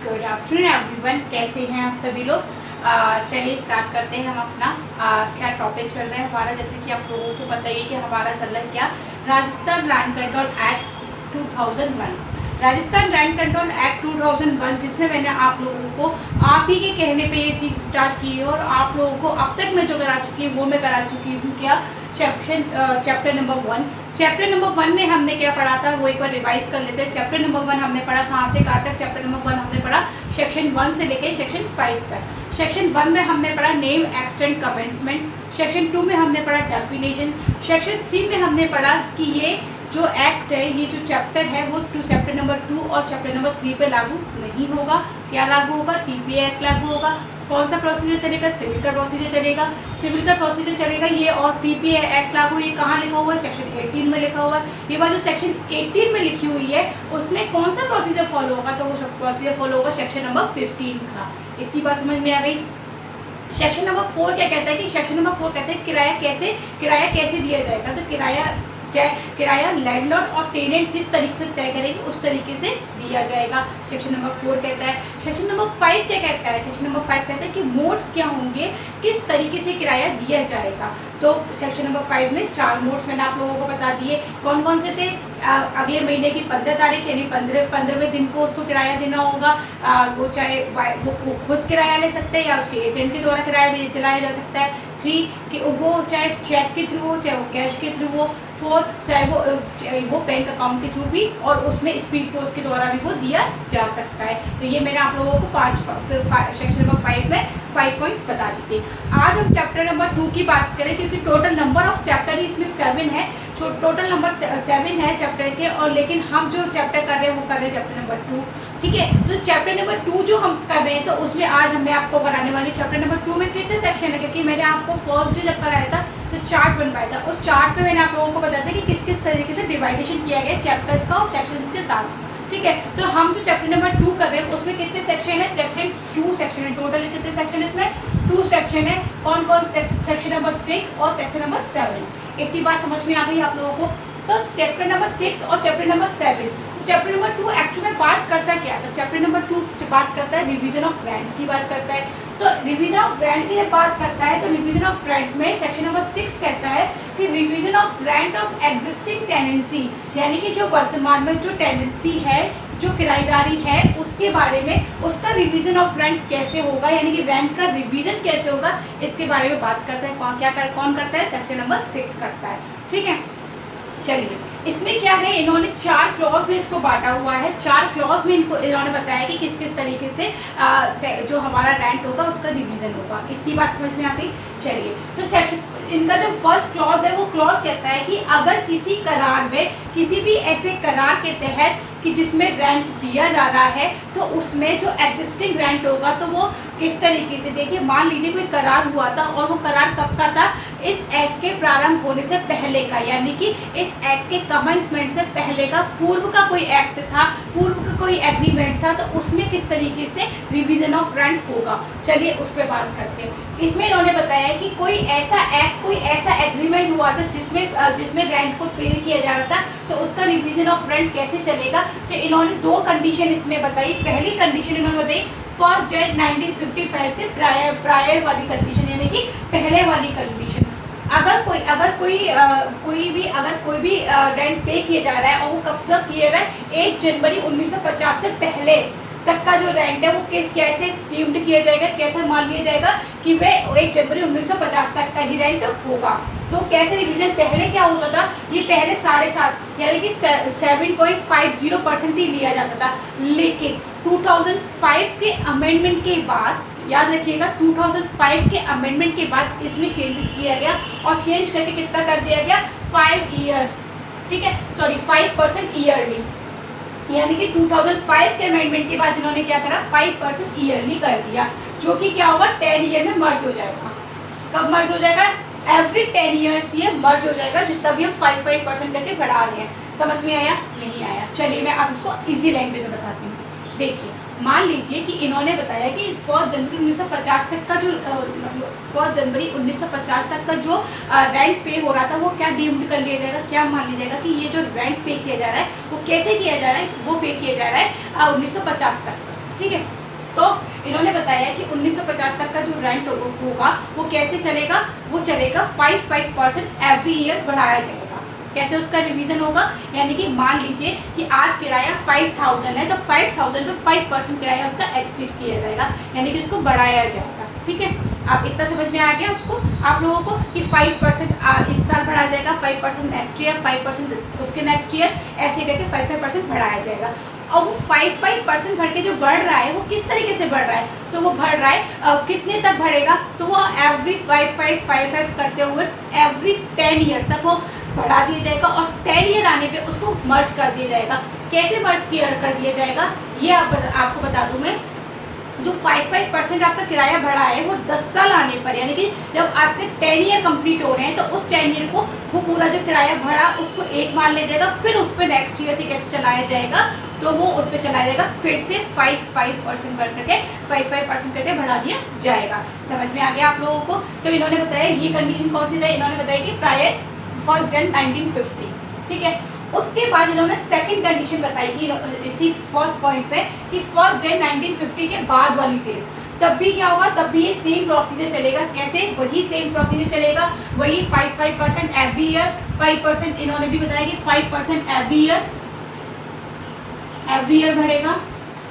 Good afternoon everyone, कैसे हैं आप सभी लोग। चलिए स्टार्ट करते हैं हम अपना क्या टॉपिक चल रहा है हमारा। जैसे कि आप लोगों को पता ही है कि हमारा चल रहा है क्या, Rajasthan land control act 2001। Rajasthan land control act 2001, जिसमें मैंने आप लोगों को आप ही के कहने पे ये चीज़ स्टार्ट की है और आप लोगों को अब तक मैं जो करा चुकी हूँ वो मैं करा चुकी हूँ। क्या चैप्टर नंबर 1। चैप्टर नंबर 1 में हमने क्या पढ़ा था वो एक बार रिवाइज कर लेते हैं। चैप्टर नंबर 1 हमने पढ़ा कहाँ से कहाँ तक। चैप्टर नंबर 1 हमने पढ़ा सेक्शन 1 से लेकर सेक्शन 5 तक। सेक्शन 1 में हमने पढ़ा नेम एक्सटेंड कमेंसमेंट। सेक्शन 2 में हमने पढ़ा डेफिनेशन। सेक्शन 3 में हमने पढ़ा कि ये जो एक्ट है, ये जो चैप्टर है वो चैप्टर नंबर 2 और चैप्टर नंबर 3 पे लागू नहीं होगा। क्या लागू होगा? टीपीए एक्ट लागू होगा। कौन सा प्रोसीजर चलेगा? सिविल का प्रोसीजर चलेगा। सिविल का प्रोसीजर चलेगा ये, और टीपीए एक्ट लागू ये कहाँ लिखा हुआ है? सेक्शन 18 में लिखा हुआ है। ये बात जो सेक्शन 18 में लिखी हुई है उसमें कौन सा प्रोसीजर फॉलो होगा? तो वो प्रोसीजर फॉलो होगा सेक्शन नंबर 15 का। इतनी बात समझ में आ गई। सेक्शन नंबर 4 क्या कहता है कि सेक्शन नंबर 4 कहते हैं किराया कैसे दिया जाएगा। तो किराया लैंडलॉर्ड और टेनेंट जिस तरीके से तय करेंगे उस तरीके से दिया जाएगा। सेक्शन नंबर 4 कहता है। सेक्शन नंबर 5 क्या कहता है? सेक्शन नंबर 5 कहता है कि मोड्स क्या होंगे, किस तरीके से किराया दिया जाएगा। तो सेक्शन नंबर 5 में 4 मोड्स मैंने आप लोगों को बता दिए। कौन कौन से थे? अगले महीने की 15 तारीख यानी 15वें दिन को उसको किराया देना होगा। वो चाहे वो खुद किराया ले सकते हैं या उसके एजेंट के द्वारा किराया दिलाया जा सकता है। 3 कि वो चाहे चेक के थ्रू हो, चाहे वो कैश के थ्रू हो। 4 चाहे वो बैंक अकाउंट के थ्रू भी, और उसमें स्पीड पोस्ट के द्वारा भी वो दिया जा सकता है। तो ये मैंने आप लोगों को सेक्शन नंबर 5 में 5 पॉइंट्स बता दी थी। आज हम चैप्टर नंबर 2 की बात करें, क्योंकि टोटल नंबर ऑफ चैप्टर इसमें 7 है। टोटल नंबर 7 है चैप्टर के, और लेकिन हम जो चैप्टर कर रहे हैं वो कर रहे हैं चैप्टर नंबर 2। ठीक है, तो चैप्टर नंबर 2 जो हम कर रहे हैं तो उसमें आज मैं आपको बनाने वाली चैप्टर नंबर 2 में कितने सेक्शन है, क्योंकि मैंने आपको फर्स्ट डे जब कराया था तो चार्ट बनवाया था। उस चार्ट पे मैंने आप लोगों को बताया था कि किस किस तरीके से डिवाइडेशन किया गया चैप्टर्स का और सेक्शंस के साथ। ठीक है, तो हम जो चैप्टर नंबर 2 कर रहे हैं उसमें कितने सेक्शन है? सेक्शन 2 सेक्शन है। टोटल कितने सेक्शन है इसमें? 2 सेक्शन है। कौन कौन? सेक्शन नंबर 6 और सेक्शन नंबर 7। इतनी बात समझ में आ गई आप लोगों को। तो चैप्टर नंबर 6 और chapter number 7, chapter number 2 actually में बात करता क्या है? तो चैप्टर नंबर 2 बात करता है रिवीजन ऑफ रेंट की बात करता है। तो रिवीजन ऑफ रेंट की जब बात करता है तो रिवीजन ऑफ रेंट में सेक्शन नंबर 6 कहता है कि revision of rent of existing tenancy, यानी कि जो वर्तमान में जो टेनेंसी है, जो किराएदारी है, उसके बारे में उसका रिवीजन ऑफ रेंट कैसे होगा, यानी कि रेंट का रिवीजन कैसे होगा, इसके बारे में बात करता है। कौन करता है? सेक्शन नंबर 6 करता है। ठीक है, चलिए इसमें क्या है, इन्होंने 4 क्लॉज में इसको बांटा हुआ है। 4 क्लॉज में इन्होंने बताया कि किस किस तरीके से जो हमारा रेंट होगा उसका रिवीजन होगा। इतनी बात समझ में आ गई। चलिए, तो सेक्शन इनका जो फर्स्ट क्लॉज है वो क्लॉज कहता है कि अगर किसी करार में, किसी भी ऐसे करार के तहत कि जिसमें रेंट दिया जा रहा है, तो उसमें जो एग्जिस्टिंग रेंट होगा तो वो किस तरीके से, देखिए मान लीजिए कोई करार हुआ था और वो करार कब का था? इस एक्ट के प्रारंभ होने से पहले का, यानी कि इस एक्ट के कमेंसमेंट से पहले का, पूर्व का कोई एक्ट था, पूर्व का कोई एग्रीमेंट था, तो उसमें किस तरीके से रिवीजन ऑफ रेंट होगा। चलिए उस पर बात करते हैं। इसमें इन्होंने बताया कि कोई ऐसा एक्ट, कोई ऐसा एग्रीमेंट हुआ था जिसमें रेंट को पे किया जा रहा था, तो उसका रिवीजन ऑफ रेंट कैसे चलेगा। तो इन्होंने 2 कंडीशन इसमें बताई। पहली कंडीशन इन्होंने बताई 1 जनवरी 1955 से प्रायर वाली कंडीशन, यानी कि पहले वाली कंडीशन। अगर कोई भी रेंट पे किया जा रहा है और वो कब से किया जा रहा है? 1 जनवरी 1950 से पहले तक का जो रेंट है वो कैसे डीम्ड किया जाएगा, कैसे मान लिया जाएगा कि वह 1 जनवरी 1950 तक का ही रेंट होगा। तो कैसे रिवीजन? पहले क्या होता था, ये पहले 7.5 यानी कि 7.50% ही लिया जाता था, लेकिन 2005 के अमेंडमेंट के बाद, याद रखिएगा 2005 के अमेंडमेंट के बाद इसमें चेंजेस किया गया और चेंज करके कितना कर दिया गया? 5 ईयर, ठीक है, सॉरी 5% ईयरली, यानी कि 2005 के अमेंडमेंट के बाद इन्होंने क्या करा? 5% ईयरली कर दिया, जो कि क्या होगा? 10 ईयर में मर्ज हो जाएगा। कब मर्ज हो जाएगा? एवरी 10 ईयर्स ये मर्ज हो जाएगा, जितना भी हम 5% करके बढ़ा रहे हैं। समझ में आया? नहीं आया? चलिए मैं अब इसको इजी लैंग्वेज में बताती हूँ। देखिए, मान लीजिए कि इन्होंने बताया कि 1 जनवरी 1950 तक का जो 1 जनवरी 1950 तक का जो रेंट पे हो रहा था वो क्या डीम्ड कर लिया जाएगा, क्या मान लिया जाएगा कि ये जो रेंट पे किया जा रहा है वो कैसे किया जा रहा है, वो पे किया जा रहा है 1950 तक का। ठीक है। तो इन्होंने बताया कि 1950 तक का जो रेंट होगा वो कैसे चलेगा, वो चलेगा 5% एवरी ईयर बढ़ाया जाएगा। कैसे उसका रिवीजन होगा, यानी कि मान लीजिए कि आज किराया 5000 है तो 5000 पे 5% किराया उसका एक्सीड किया जाएगा, यानी कि उसको बढ़ाया जाएगा। ठीक है, आप इतना समझ में आ गया उसको आप लोगों को कि 5% इस साल बढ़ाया जाएगा, 5% नेक्स्ट ईयर, 5% उसके नेक्स्ट ईयर, ऐसे करके 5% बढ़ाया जाएगा। और वो 5% बढ़ के जो बढ़ रहा है वो किस तरीके से बढ़ रहा है, तो वो बढ़ रहा है कितने तक बढ़ेगा, तो वो एवरी 5 करते हुए एवरी 10 ईयर तक वो बढ़ा दिया जाएगा और 10 ईयर आने पे उसको मर्ज कर दिया जाएगा। कैसे मर्ज कर दिया जाएगा ये आपको बता दूं मैं। जो 5% आपका किराया बढ़ा है वो 10 साल आने पर, यानी कि जब आपके 10 ईयर कंप्लीट हो रहे हैं तो उस 10 ईयर को वो पूरा जो किराया बढ़ा उसको एक मान ले जाएगा, फिर उस पर नेक्स्ट ईयर से कैसे चलाया जाएगा, तो वो उस पर चलाया जाएगा फिर से 5% बढ़ करके 5% करके बढ़ा दिया जाएगा। समझ में आ गया आप लोगों को। तो इन्होंने बताया ये कंडीशन कौन सी है, इन्होंने बताया कि प्रायर 1 जनवरी 1950। ठीक है, उसके बाद इन्होंने सेकंड कंडीशन बताई कि इसी फर्स्ट पॉइंट पे कि 1 जनवरी 1950 के बाद वाली डेज, तब भी क्या होगा, तब भी ये सेम प्रोसीजर चलेगा। कैसे, वही सेम प्रोसीजर चलेगा, वही 5% एवरी ईयर, 5% इन्होंने भी बताया कि 5% एवरी ईयर बढ़ेगा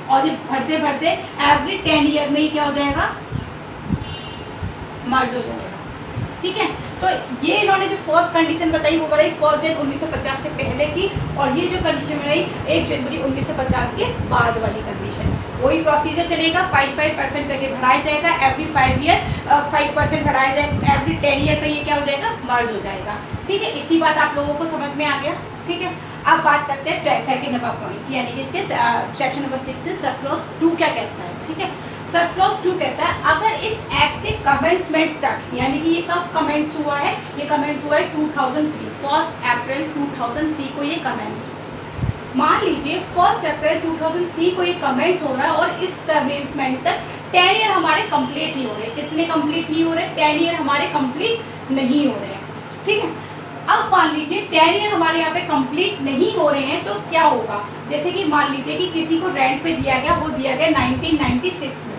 और ये बढ़ते बढ़ते एवरी 10 ईयर में ही क्या हो जाएगा, मर्ज हो जाएगा। ठीक है, तो ये इन्होंने जो फर्स्ट कंडीशन बताई वो बताई 1 जनवरी 1950 से पहले की, और ये जो कंडीशन बनाई 1 जनवरी 1950 के बाद वाली कंडीशन। वही प्रोसीजर चलेगा, 5% करके बढ़ाया जाएगा एवरी 5 ईयर, 5% बढ़ाया जाएगा एवरी 10 ईयर पे, ये क्या हो जाएगा, मर्ज हो जाएगा। ठीक है, इतनी बात आप लोगों को समझ में आ गया। ठीक है, अब बात करते हैं सेकंड नंबर पॉइंट, यानी कि इसके सेक्शन नंबर 6 से सब क्लॉज 2 क्या कहता है। ठीक है, सब क्लॉज 2 कहता है अगर इस एक्ट के कमेंसमेंट तक, यानी कि ये कब कमेंस हुआ है, ये कमेंस हुआ है 2003, 1 अप्रैल 2003 को ये कमेंस। मान लीजिए 1 अप्रैल 2003 को ये कमेंस हो रहा है और इस कमेंसमेंट तक 10 ईयर हमारे कंप्लीट नहीं हो रहे। कितने कंप्लीट नहीं हो रहे, 10 ईयर हमारे कंप्लीट नहीं हो रहे हैं। ठीक है, अब मान लीजिए 10 ईयर हमारे यहाँ पे कंप्लीट नहीं हो रहे हैं तो क्या होगा, जैसे कि मान लीजिए कि किसी को रेंट पे दिया गया, वो दिया गया 1996 में।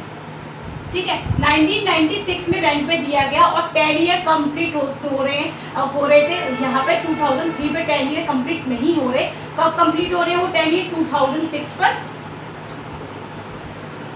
ठीक है, 1996 में रेंट पे दिया गया और 10 ईयर कंप्लीट हो रहे थे। यहाँ पे 2003 पे 10 ईयर कंप्लीट नहीं हो रहे। कब कंप्लीट हो रहे हैं वो 10 ईयर, 2006 पर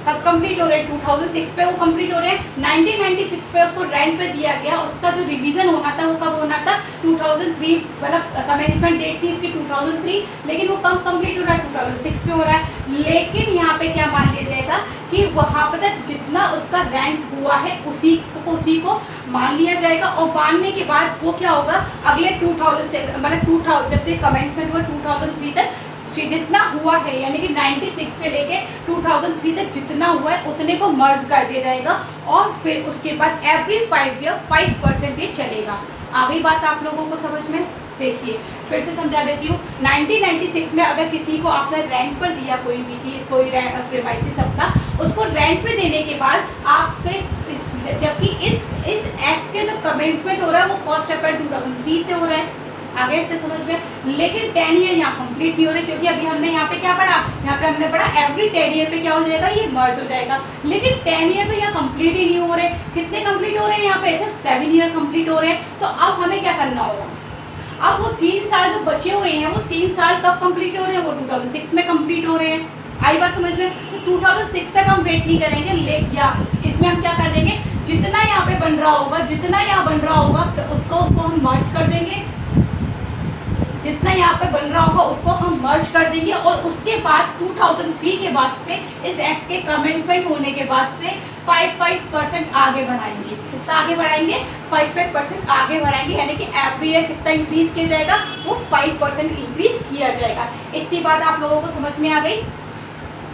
कब कंप्लीट हो रहे हैं, 2006 पे वो कंप्लीट हो रहे हैं। 1996 पे उसको रेंट पे दिया गया, उसका जो रिवीजन होना था वो कब होना था, 2003, मतलब कमेंसमेंट डेट थी उसकी 2003, लेकिन वो कब कंप्लीट हो रहा है, 2006 पे हो रहा है। लेकिन यहाँ पे क्या मान लिया जाएगा कि वहाँ पर तक जितना उसका रेंट हुआ है उसी को मान लिया जाएगा, और मानने के बाद वो क्या होगा, अगले 2000 से मतलब 2000 जब से कमेंसमेंट हुआ 2003 तक जितना हुआ है, यानी कि 96 से लेके 2003 तक जितना हुआ है उतने को मर्ज कर दिया जाएगा, और फिर उसके बाद एवरी 5 ईयर 5% ये चलेगा। आ गई बात आप लोगों को समझ में। देखिए फिर से समझा देती हूँ। 1996 में अगर किसी को आपने रेंट पर दिया कोई भी चीज़, कोई प्रीमाइसिस अपना, उसको रेंट पे देने के बाद आपके जबकि इस एक्ट के जो कमेंसमेंट हो रहा है वो 1 अप्रैल 2003 से हो रहा है, आगे इतने समझ में। लेकिन 10 ईयर यहाँ कंप्लीट नहीं हो रहे, क्योंकि अभी हमने यहाँ पे क्या पढ़ा, यहाँ पे हमने पढ़ा एवरी 10 ईयर पे क्या हो जाएगा, ये मर्ज हो जाएगा। लेकिन 10 ईयर तो यहाँ कंप्लीट ही नहीं हो रहे। कितने कंप्लीट हो रहे हैं, यहाँ पे सिर्फ 7 ईयर कंप्लीट हो रहे हैं। तो अब हमें क्या करना होगा, अब वो 3 साल जो बचे हुए हैं वो 3 साल कब कंप्लीट हो रहे हैं, वो 2006 में कंप्लीट हो रहे हैं। आई बात समझ में। तो 2006 तक हम वेट नहीं करेंगे, या इसमें हम क्या कर देंगे, जितना यहाँ पे बन रहा होगा, जितना यहाँ बन रहा होगा तो उसको हम मर्ज कर देंगे, जितना यहाँ पे बन रहा होगा उसको हम मर्ज कर देंगे, और उसके बाद 2003 के बाद से इस एक्ट के कमेंसमेंट होने के बाद से 5% आगे बढ़ाएंगे। कितना आगे बढ़ाएंगे, 5% आगे बढ़ाएंगे, यानी कि एवरी ईयर कितना इंक्रीज किया जाएगा, वो 5% इंक्रीज किया जाएगा। इतनी बात आप लोगों को समझ में आ गई।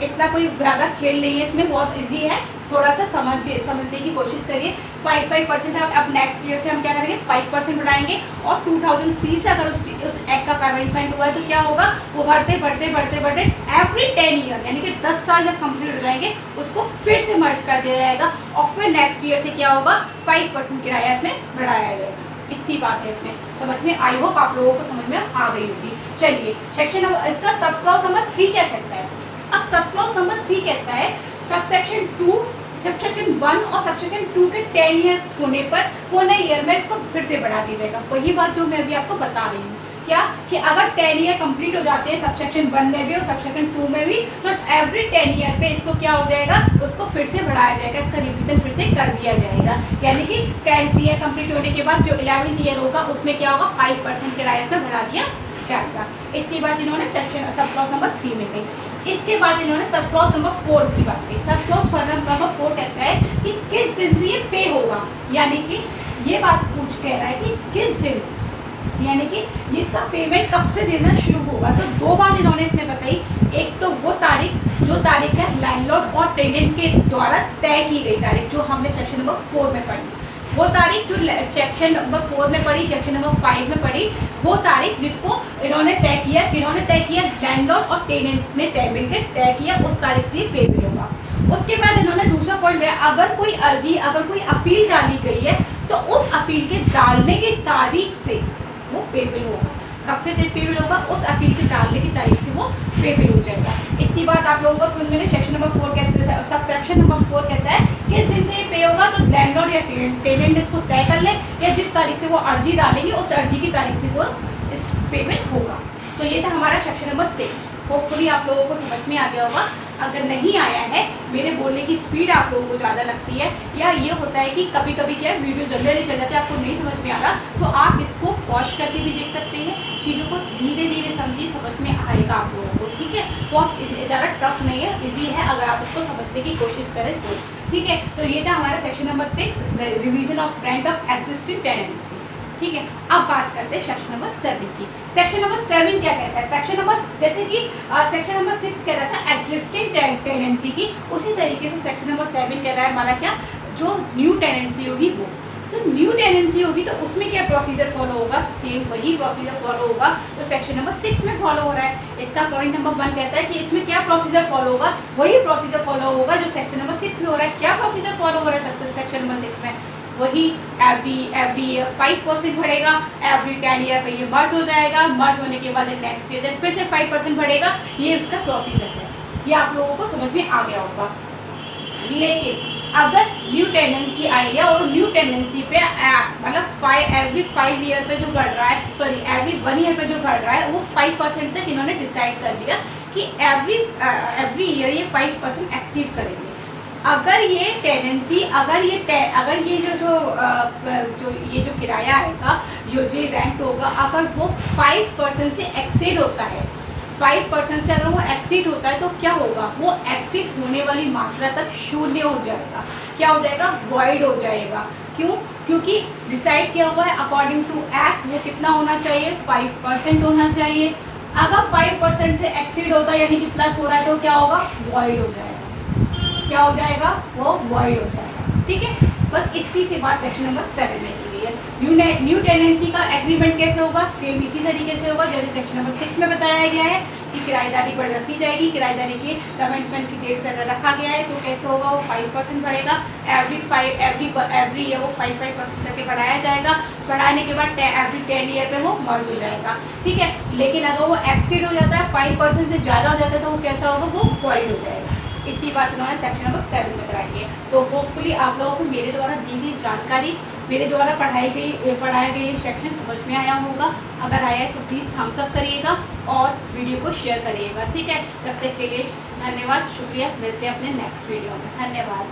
इतना कोई ज़्यादा खेल नहीं है इसमें, बहुत इजी है, थोड़ा सा समझने की कोशिश करिए। 5% अब नेक्स्ट ईयर से हम क्या करेंगे, 5% बढ़ाएंगे, और 2003 से अगर उस एक्ट का कमेंसमेंट हुआ है तो क्या होगा, वो बढ़ते बढ़ते एवरी 10 ईयर, यानी कि 10 साल जब कंप्लीट हो जाएंगे उसको फिर से मर्ज कर दिया जाएगा, और फिर नेक्स्ट ईयर से क्या होगा, 5% किराया इसमें बढ़ाया जाएगा। इतनी बात है इसमें समझ में। आई होप आप लोगों को समझ में आ गई होगी। चलिए सेक्शन इसका सब क्लॉज नंबर 3 क्या कहता है। अब सब क्लॉज नंबर 3 कहता है सबसेक्शन 2, सबसेक्शन 1 और सबसेक्शन 2 के 10 ईयर होने पर पुनः ईयर में इसको फिर से बढ़ा दिया जाएगा। वही बात जो मैं अभी आपको बता रही हूँ, क्या कि अगर 10 ईयर कंप्लीट हो जाते हैं सबसेक्शन 1 में भी और सबसेक्शन 2 में भी, तो एवरी 10 ईयर पे इसको क्या हो जाएगा, उसको फिर से बढ़ाया जाएगा, इसका रिवीजन फिर से कर दिया जाएगा। यानी कि 10th ईयर कंप्लीट होने के बाद जो 11th ईयर होगा उसमें क्या होगा, 5% किराया इसमें बढ़ा दिया जाएगा। इतनी बात इन्होंने सेक्शन सब क्लॉज नंबर 3 में कही। इसके बाद इन्होंने सब क्लॉज नंबर 4 की बात की। सब क्लॉज नंबर 4 कहता है कि किस दिन से ये पे होगा, यानी कि ये बात पूछ कह रहा है कि किस दिन, यानी कि इसका पेमेंट कब से देना शुरू होगा। तो दो बात इन्होंने इसमें बताई, एक तो वो तारीख जो तारीख है लैंडलॉर्ड और टेनेंट के द्वारा तय की गई तारीख, जो हमने सेक्शन नंबर 4 में पढ़ी, वो तारीख जो सेक्शन नंबर 4 में पढ़ी, सेक्शन नंबर 5 में पढ़ी, वो तारीख जिसको इन्होंने तय किया, किन्होंने तय किया, लैंडलॉर्ड और टेनेंट ने मिलकर तय किया, उस तारीख से ये पेमेंट होगा। उसके बाद इन्होंने दूसरा पॉइंट रहा, अगर कोई अर्जी, अगर कोई अपील डाली गई है तो उस अपील के डालने की तारीख से वो पेबल होगा। कब से पेबल होगा, उस अपील के डालने की तारीख से वो पेबल हो जाएगा। इतनी बात आप लोगों को समझ में। सेक्शन नंबर 4 कहते हैं, सब सेक्शन नंबर 4 कहता है किस दिन से ये पे होगा, तो लैंडलॉर्ड या टेनेंट इसको तय कर ले, या जिस तारीख से वो अर्जी डालेंगे उस अर्जी की तारीख से वो इस पेमेंट होगा। तो ये था हमारा सेक्शन नंबर 6। होपफुली आप लोगों को समझ में आ गया होगा। अगर नहीं आया है, मेरे बोलने की स्पीड आप लोगों को ज़्यादा लगती है, या ये होता है कि कभी कभी क्या है वीडियो जल्दी जल्दी चल जाते हैं, आपको नहीं समझ में आ रहा, तो आप इसको पॉज करके भी देख सकते हैं। चीज़ों को धीरे धीरे समझिए, समझ में आएगा आप लोगों को, ठीक है। वो आप ज़्यादा टफ नहीं है, ईजी है अगर आप उसको समझने की कोशिश करें तो, ठीक है। तो ये था हमारा section number 6, revision of rent of existing tenancy, ठीक है। अब बात करते हैं सेक्शन नंबर 7 की। सेक्शन नंबर 7 क्या कहता है, सेक्शन नंबर, जैसे कि सेक्शन नंबर 6 कह रहा था एग्जिस्टिंग टेनेंसी की, उसी तरीके से सेक्शन नंबर 7 कह रहा है हमारा क्या, जो न्यू टेनेंसी होगी वो। तो न्यू टेनेंसी होगी तो उसमें क्या प्रोसीजर फॉलो होगा, सेम वही प्रोसीजर फॉलो होगा तो सेक्शन नंबर 6 में फॉलो हो रहा है। इसका पॉइंट नंबर 1 कहता है कि इसमें क्या प्रोसीजर फॉलो होगा, वही प्रोसीजर फॉलो होगा जो सेक्शन नंबर 6 में हो रहा है। क्या प्रोसीजर फॉलो हो रहा है सेक्शन नंबर 6 में, वही एवरी ईयर 5% बढ़ेगा, एवरी 10 ईयर पे ये मर्ज हो जाएगा, मर्ज होने के बाद नेक्स्ट ईयर से फिर से 5% बढ़ेगा। ये उसका प्रोसीजर है, ये आप लोगों को समझ में आ गया होगा। लेकिन अगर न्यू टेनेंसी आई है और न्यू टेनेंसी पे मतलब एवरी 5 ईयर पे जो बढ़ रहा है, सॉरी एवरी 1 ईयर पे जो बढ़ रहा है, वो 5% तक इन्होंने डिसाइड कर लिया कि एवरी ईयर ये 5% एक्सीड करेंगे। अगर ये टेनेंसी, अगर ये जो किराया आएगा, जो रेंट होगा, अगर वो 5% से एक्सीड होता है, 5% से अगर वो एक्सीड होता है तो क्या होगा, वो एक्सीड होने वाली मात्रा तक शून्य हो जाएगा। क्या हो जाएगा, वॉइड हो जाएगा। क्यों, क्योंकि डिसाइड किया हुआ है अकॉर्डिंग टू एक्ट, वो कितना होना चाहिए, 5% होना चाहिए। अगर 5% से एक्सीड होता है यानी कि प्लस हो रहा है तो क्या होगा, वॉइड हो जाएगा। क्या हो जाएगा, वो वॉइड हो जाएगा, ठीक है। बस इतनी सी बात सेक्शन नंबर 7 में की गई है। न्यू टेनेंसी का एग्रीमेंट कैसे होगा, सेम इसी तरीके से होगा जैसे सेक्शन नंबर 6 में बताया गया है कि किराएदारी पर रखी जाएगी। किराएदारी के कमेंसमेंट की डेट से अगर रखा गया है तो कैसे होगा, वो 5% बढ़ेगा। एवरी ईयर वो 5% करके बढ़ाया जाएगा। बढ़ाने के बाद एवरी 10 ईयर पे वो मर्ज हो जाएगा, ठीक है। लेकिन अगर वो एक्सीड हो जाता है, 5% से ज़्यादा हो जाता है, तो वो कैसा होगा, वो वॉइड हो जाएगा। इतनी बात इन्होंने सेक्शन नंबर 7 में कराई है। तो होपफुली आप लोगों को मेरे द्वारा दी गई जानकारी, मेरे द्वारा पढ़ाया गया सेक्शन समझ में आया होगा। अगर आया है तो प्लीज़ थम्स अप करिएगा और वीडियो को शेयर करिएगा, ठीक है। तब तक के लिए धन्यवाद, शुक्रिया। मिलते हैं अपने नेक्स्ट वीडियो में। धन्यवाद।